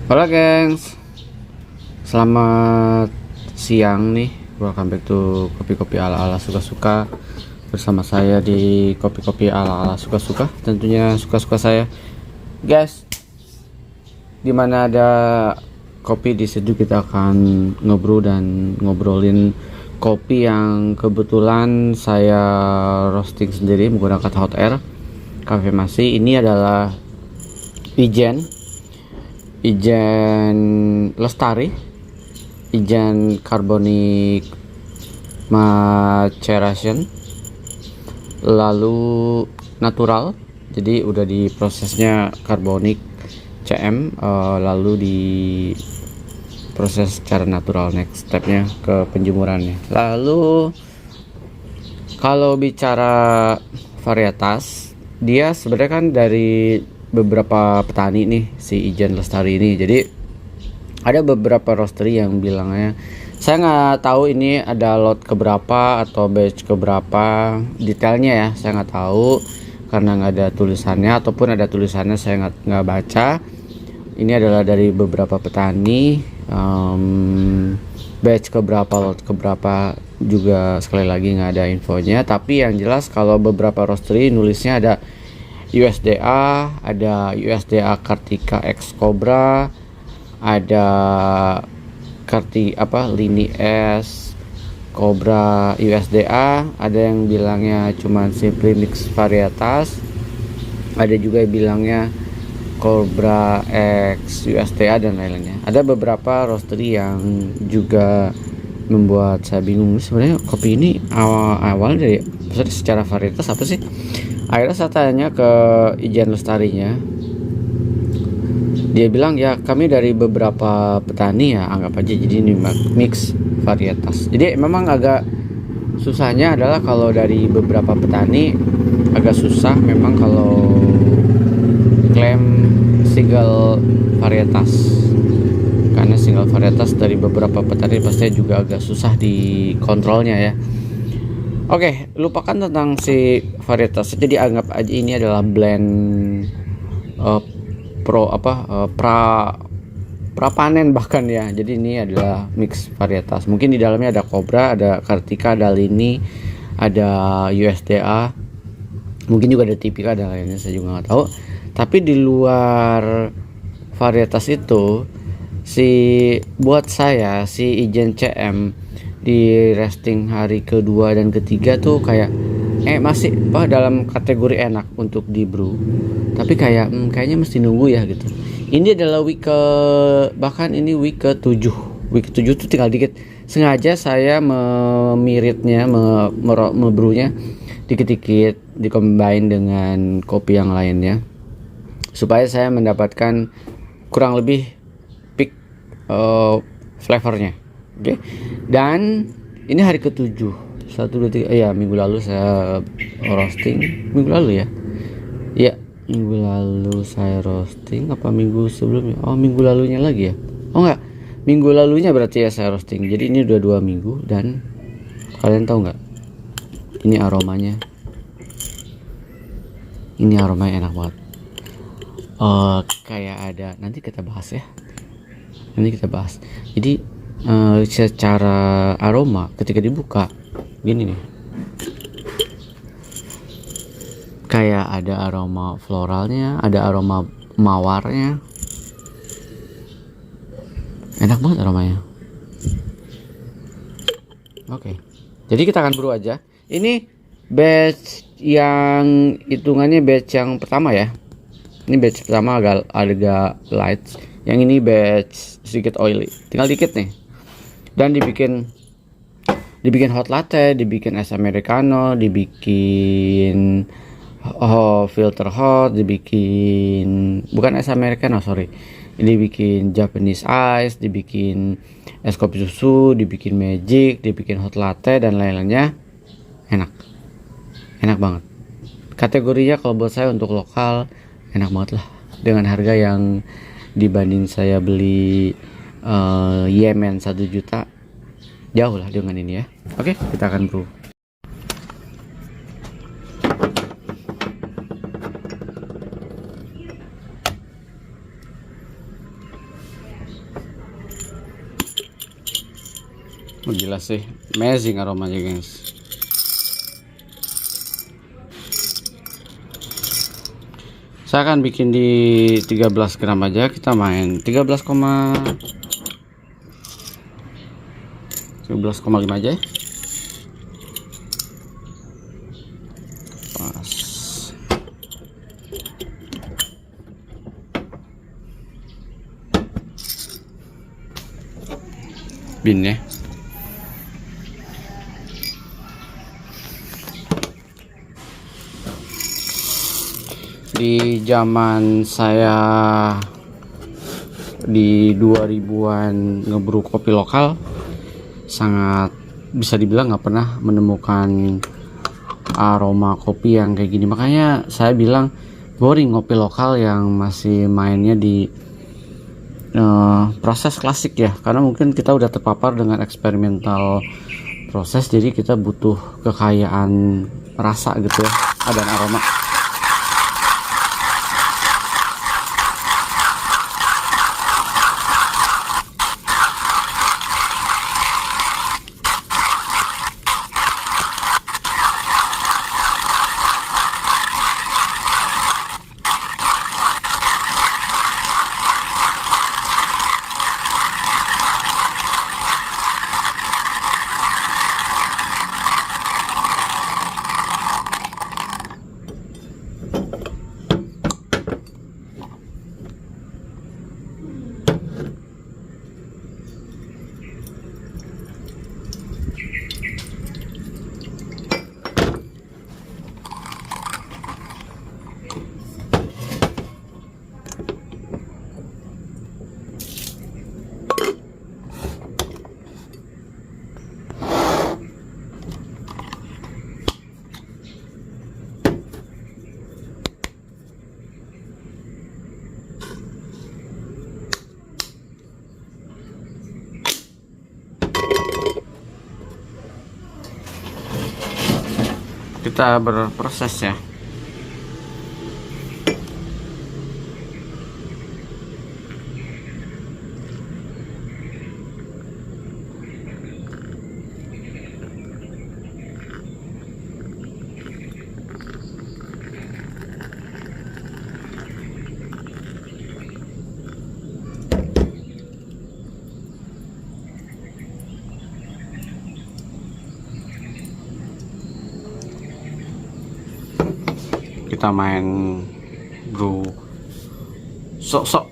Halo gengs, selamat siang nih. Welcome back to kopi-kopi ala-ala suka-suka. Bersama saya di kopi-kopi ala-ala suka-suka. Tentunya suka-suka saya, guys. Dimana ada kopi di situ kita akan ngobrol dan ngobrolin kopi yang kebetulan saya roasting sendiri menggunakan hot air cafe Masi. Ini adalah Ijen Lestari, Ijen Carbonic Maceration, lalu natural, jadi udah di prosesnya carbonic CM, lalu di proses secara natural. Next stepnya ke penjemurannya. Lalu kalau bicara varietas, dia sebenarnya kan dari beberapa petani nih, si Ijen Lestari ini. Jadi ada beberapa roastery yang bilangnya, saya nggak tahu ini ada lot keberapa atau batch keberapa detailnya ya, saya nggak tahu karena nggak ada tulisannya, ataupun ada tulisannya saya nggak baca. Ini adalah dari beberapa petani, batch keberapa, lot keberapa juga sekali lagi nggak ada infonya. Tapi yang jelas kalau beberapa roastery nulisnya ada USDA, ada USDA Kartika X Cobra, ada Lini S Cobra USDA, ada yang bilangnya cuman Simply Mix varietas, ada juga yang bilangnya Cobra X USDA dan lain-lainnya. Ada beberapa roastery yang juga membuat saya bingung sebenarnya kopi ini awal dari maksudnya secara varietas apa sih. Akhirnya saya tanya ke Ijen Lestarinya, dia bilang ya kami dari beberapa petani ya, anggap aja jadi ini mix varietas. Jadi memang agak susahnya adalah kalau dari beberapa petani agak susah memang kalau klaim single varietas, karena single varietas dari beberapa petani pasti juga agak susah dikontrolnya ya. Oke, lupakan tentang si varietas. Jadi anggap aja ini adalah blend pra panen bahkan ya. Jadi ini adalah mix varietas. Mungkin di dalamnya ada Cobra, ada Kartika, ada Lini, ada USDA. Mungkin juga ada Tipika dan lainnya, saya juga nggak tahu. Tapi di luar varietas itu, buat saya si Ijen CM di resting hari kedua dan ketiga tuh kayak masih dalam kategori enak untuk di brew, tapi kayaknya mesti nunggu ya gitu. Ini adalah week ke 7 tuh tinggal dikit. Sengaja saya memiritnya, mebrewnya dikit-dikit dikombine dengan kopi yang lainnya supaya saya mendapatkan kurang lebih peak flavornya. Oke. Dan ini hari ke-7. 1 2 3 ya, minggu lalu saya roasting. Minggu lalu ya? Iya, minggu lalu saya roasting apa minggu sebelumnya? Oh, minggu lalunya lagi ya? Oh enggak. Minggu lalunya berarti ya saya roasting. Jadi ini udah 2 minggu dan kalian tahu enggak? Ini aromanya. Ini aromanya enak banget. Kayak ada, nanti kita bahas ya. Jadi secara aroma ketika dibuka gini nih, kayak ada aroma floralnya, ada aroma mawarnya, enak banget aromanya. Oke, jadi kita akan brew aja. Ini batch yang hitungannya batch yang pertama ya. Ini batch pertama agak light. Yang ini batch sedikit oily, tinggal dikit nih. Dan dibikin hot latte, dibikin es americano, dibikin filter hot, dibikin bukan es americano, dibikin Japanese ice, dibikin es kopi susu, dibikin magic, dibikin hot latte dan lain-lainnya. Enak banget. Kategorinya kalau buat saya untuk lokal enak banget lah, dengan harga yang dibanding saya beli Yemen 1 juta, jauh lah dengan ini ya. Oke, kita akan brew. Gila sih, amazing aromanya guys. Saya akan bikin di 13 gram aja. Kita main 13,5 aja ya. Pas. Bin ya. Di zaman saya di 2000-an ngebrew kopi lokal, sangat bisa dibilang nggak pernah menemukan aroma kopi yang kayak gini. Makanya saya bilang boring kopi lokal yang masih mainnya di proses klasik ya, karena mungkin kita udah terpapar dengan eksperimental proses, jadi kita butuh kekayaan rasa gitu ya, dan aroma. Kita berproses ya. Kita main brew sok-sok.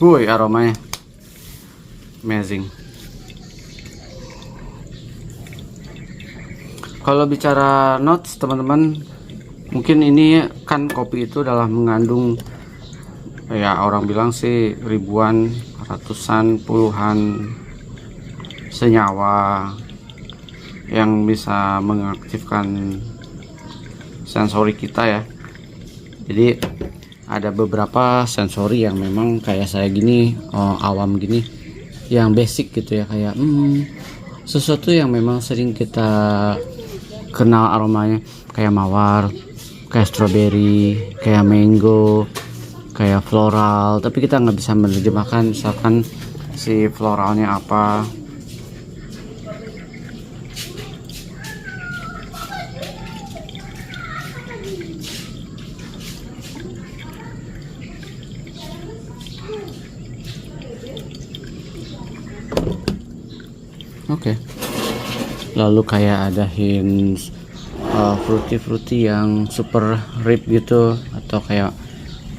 Woi, aromanya amazing. Kalau bicara notes teman-teman, mungkin ini kan kopi itu adalah mengandung, ya orang bilang sih ribuan, ratusan, puluhan senyawa yang bisa mengaktifkan sensori kita ya. Jadi ada beberapa sensori yang memang kayak saya gini, awam gini, yang basic gitu ya, kayak sesuatu yang memang sering kita kenal aromanya, kayak mawar, kayak strawberry, kayak mango, kayak floral, tapi kita nggak bisa menerjemahkan misalkan si floralnya apa. Oke. Lalu kayak ada hints fruity yang super rip gitu, atau kayak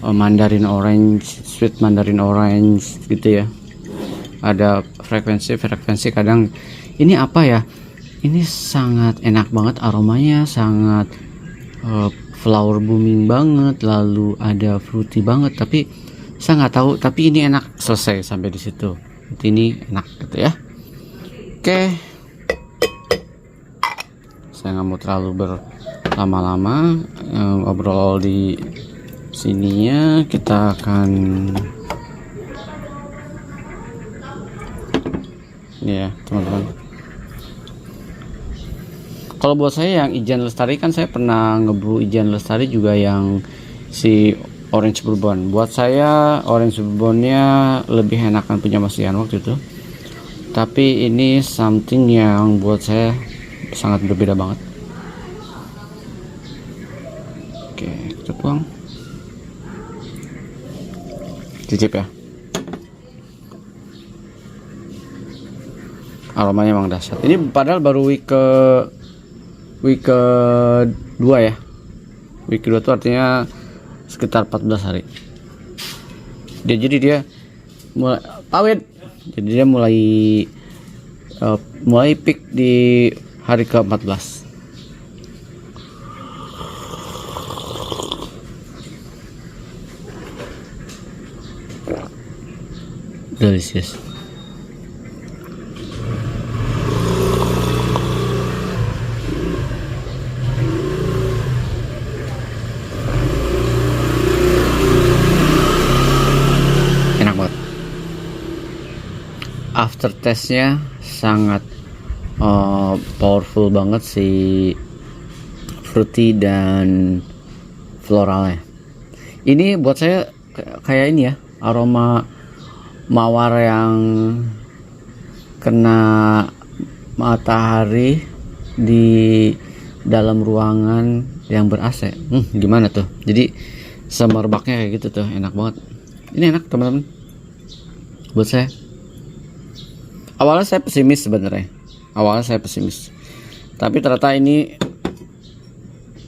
mandarin orange, sweet mandarin orange gitu ya. Ada frekuensi kadang ini apa ya? Ini sangat enak banget aromanya, sangat flower booming banget, lalu ada fruity banget, tapi saya nggak tahu, tapi ini enak. Selesai sampai di situ. Ini enak gitu ya. Oke, saya nggak mau terlalu lama-lama ngobrol di sininya. Kita akan ini ya teman-teman. Kalau buat saya yang Ijen Lestari, kan saya pernah ngebrew Ijen Lestari juga yang si Orange Bourbon. Buat saya Orange Bourbonnya lebih enakan punya Mas Ian waktu itu. Tapi ini something yang buat saya sangat berbeda banget. Oke, kita tuang. Cicip ya. Aromanya emang dahsyat. Ini padahal baru week ke 2 ya. Week kedua itu artinya sekitar 14 hari. Jadi dia mulai awet. Jadi dia mulai peak di hari ke-14. Delicious. Enak banget. Aftertaste-nya sangat powerful banget si fruity dan floralnya. Ini buat saya kayak ini ya, aroma mawar yang kena matahari di dalam ruangan yang ber-AC. Gimana tuh? Jadi semerbaknya kayak gitu tuh, enak banget. Ini enak teman-teman. Buat saya. Awalnya saya pesimis sebenarnya. Tapi ternyata ini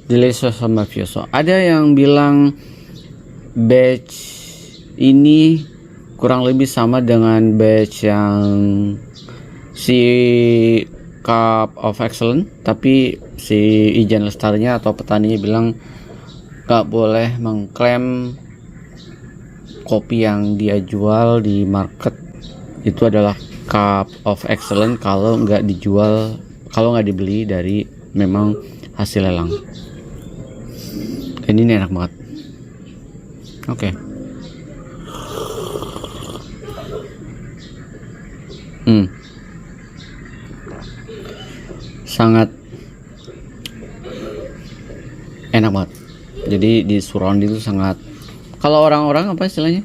delicious sama mafioso. Ada yang bilang batch ini kurang lebih sama dengan batch yang si Cup of Excellence, tapi si Ijen Lestarinya atau petaninya bilang gak boleh mengklaim kopi yang dia jual di market itu adalah Cup of Excellence kalau nggak dibeli dari memang hasil lelang. Ini enak banget. Oke. Sangat enak banget. Jadi di surround itu sangat, kalau orang-orang apa istilahnya,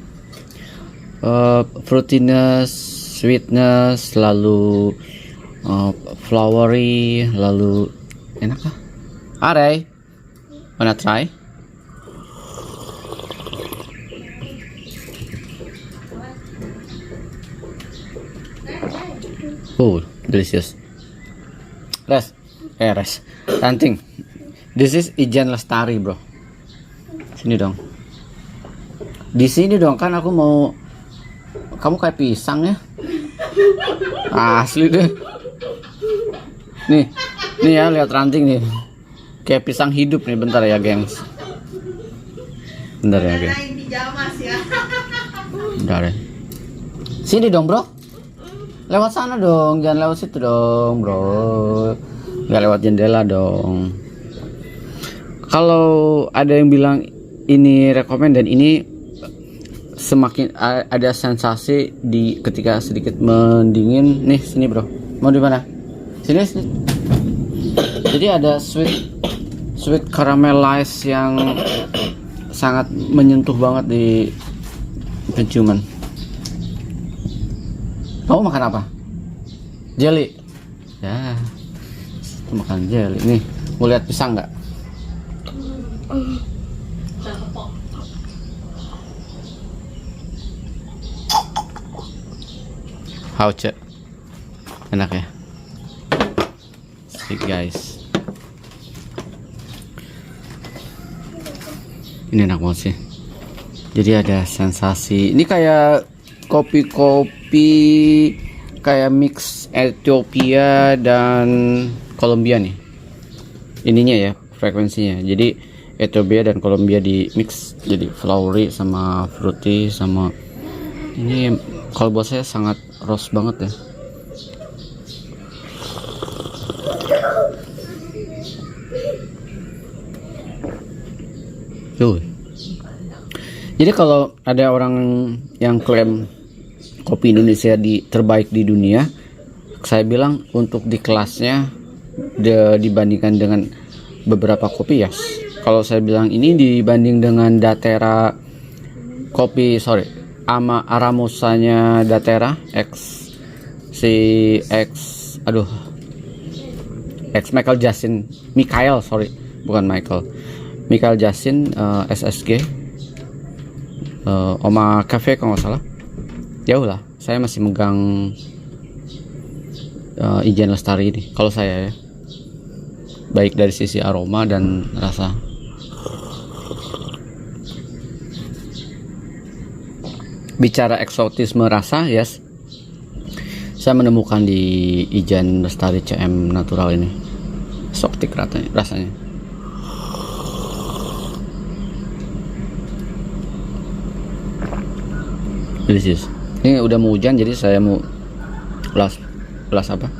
fruitiness, sweetness, lalu flowery, lalu enak lah. Alright, wanna try? Oh, delicious. Ranting. This is Ijen Lestari, bro. Sini dong. Di sini dong, kan aku mau. Kamu kayak pisang ya. Asli deh. Nih ya, lihat ranting nih. Kayak pisang hidup nih. Bentar ya, gengs. Bentar ya, gengs. Bentar ya. Sini dong, bro. Lewat sana dong, jangan lewat situ dong, bro. Nggak lewat jendela dong. Kalau ada yang bilang ini rekomen dan ini semakin ada sensasi di ketika sedikit mendingin. Nih sini bro, mau di mana? Sini. Jadi ada sweet caramelize yang sangat menyentuh banget di penciuman. Kamu makan apa? Jelly. Ya, makan jelly. Nih, mau lihat pisang nggak? How cek? Enak ya? See guys. Ini enak banget sih. Jadi ada sensasi. Ini kayak kopi-kopi kayak mix Ethiopia dan Kolombia nih. Ininya ya, frekuensinya. Jadi Ethiopia dan Kolombia di mix jadi flowery sama fruity sama ini kalau buat saya sangat rose banget ya. Tuh. Jadi kalau ada orang yang klaim kopi Indonesia terbaik di dunia, saya bilang untuk di kelasnya dibandingkan dengan beberapa kopi ya. Kalau saya bilang ini dibanding dengan Datera kopi Aramosanya Datera X Michael Justin SSG Oma Cafe kalau nggak salah. Jauh lah, saya masih megang Ijen Lestari ini kalau saya ya, baik dari sisi aroma dan rasa. Bicara eksotisme rasa, yes, saya menemukan di Ijen Lestari CM Natural ini eksotik rasanya. Delicious. Ini udah mau hujan, jadi saya mau gelas apa?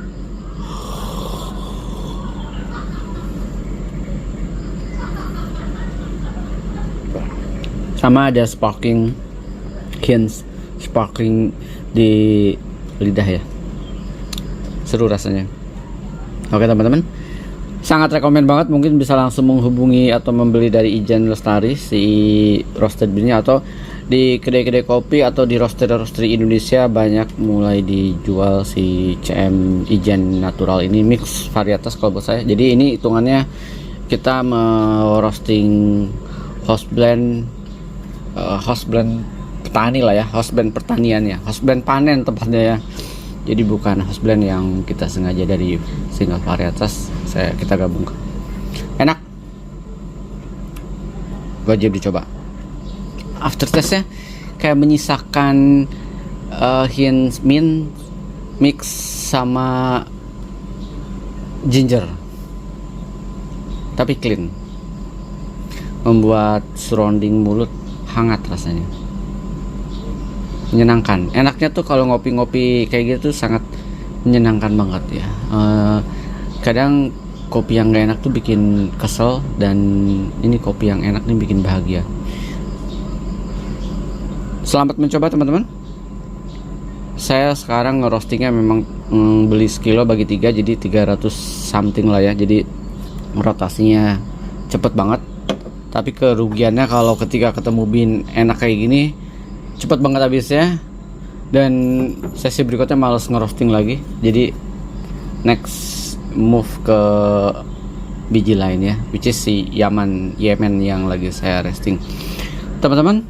Sama ada sparkling di lidah ya. Seru rasanya. Oke teman-teman, sangat rekomen banget. Mungkin bisa langsung menghubungi atau membeli dari Ijen Lestari si roasted bean-nya, atau di kedai-kedai kopi atau di roastery Indonesia banyak mulai dijual si CM Ijen Natural ini, mix varietas kalau buat saya. Jadi ini hitungannya kita roasting host blend petani lah ya, host blend pertanian ya, host blend panen tepatnya ya. Jadi bukan host blend yang kita sengaja dari single varietas kita gabungkan. Enak, wajib dicoba. Aftertaste-nya kayak menyisakan hint mint mix sama ginger, tapi clean, membuat surrounding mulut hangat rasanya, menyenangkan. Enaknya tuh kalau ngopi-ngopi kayak gitu sangat menyenangkan banget ya. Kadang kopi yang gak enak tuh bikin kesel, dan ini kopi yang enak nih bikin bahagia. Selamat mencoba teman-teman. Saya sekarang ngerostingnya memang beli sekilo bagi 3, jadi 300 something lah ya. Jadi rotasinya cepet banget. Tapi kerugiannya kalau ketika ketemu bean enak kayak gini, cepet banget habisnya. Dan sesi berikutnya males ngerosting lagi. Jadi next move ke biji lain ya, which is si Yemen yang lagi saya roasting. Teman-teman,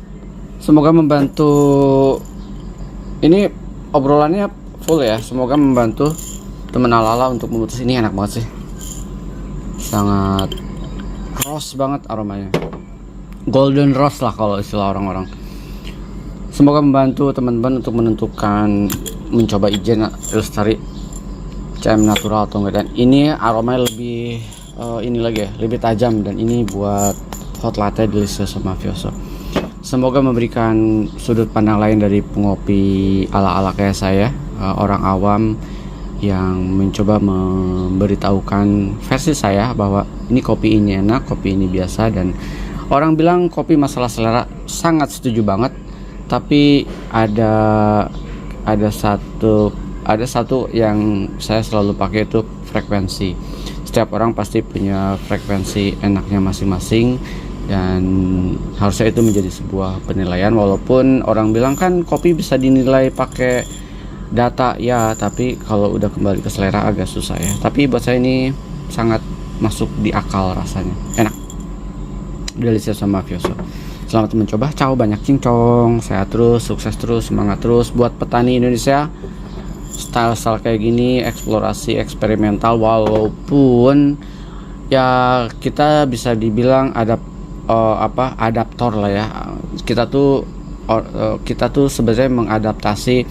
semoga membantu. Ini obrolannya full ya. Semoga membantu teman Alala untuk memutus. Ini enak banget sih, sangat rose banget aromanya, golden rose lah kalau istilah orang-orang. Semoga membantu teman-teman untuk menentukan mencoba Ijen Lestari CM Natural atau enggak. Dan ini aromanya lebih lebih tajam, dan ini buat hot latte delicious mafioso. Semoga memberikan sudut pandang lain dari pengopi ala-ala kayak saya, orang awam yang mencoba memberitahukan versi saya bahwa ini kopi ini enak, kopi ini biasa. Dan orang bilang kopi masalah selera, sangat setuju banget. Tapi ada satu yang saya selalu pakai, itu frekuensi. Setiap orang pasti punya frekuensi enaknya masing-masing, dan harusnya itu menjadi sebuah penilaian. Walaupun orang bilang kan kopi bisa dinilai pakai data ya, tapi kalau udah kembali ke selera agak susah ya. Tapi buat saya ini sangat masuk di akal rasanya, enak, delicious sama mafioso. Selamat mencoba, ciao, banyak cincong, sehat terus, sukses terus, semangat terus buat petani Indonesia. Style-style kayak gini, eksplorasi eksperimental, walaupun ya kita bisa dibilang adaptor lah ya. Kita tuh sebenarnya mengadaptasi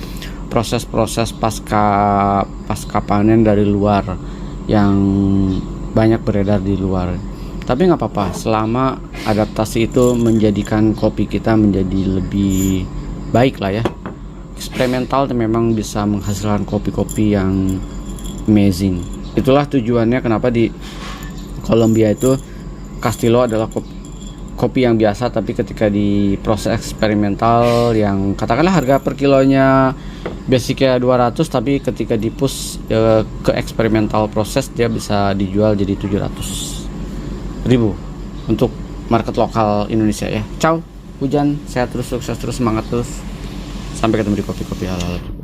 proses-proses pasca panen dari luar yang banyak beredar di luar. Tapi nggak apa-apa, selama adaptasi itu menjadikan kopi kita menjadi lebih baik lah ya. Eksperimental memang bisa menghasilkan kopi-kopi yang amazing. Itulah tujuannya kenapa di Kolombia itu Castillo adalah kopi yang biasa, tapi ketika di proses eksperimental yang katakanlah harga per kilonya basicnya 200, tapi ketika di push ke eksperimental proses dia bisa dijual jadi 700.000 untuk market lokal Indonesia ya. Ciao, hujan, sehat terus, sukses terus, semangat terus, sampai ketemu di kopi-kopi halal.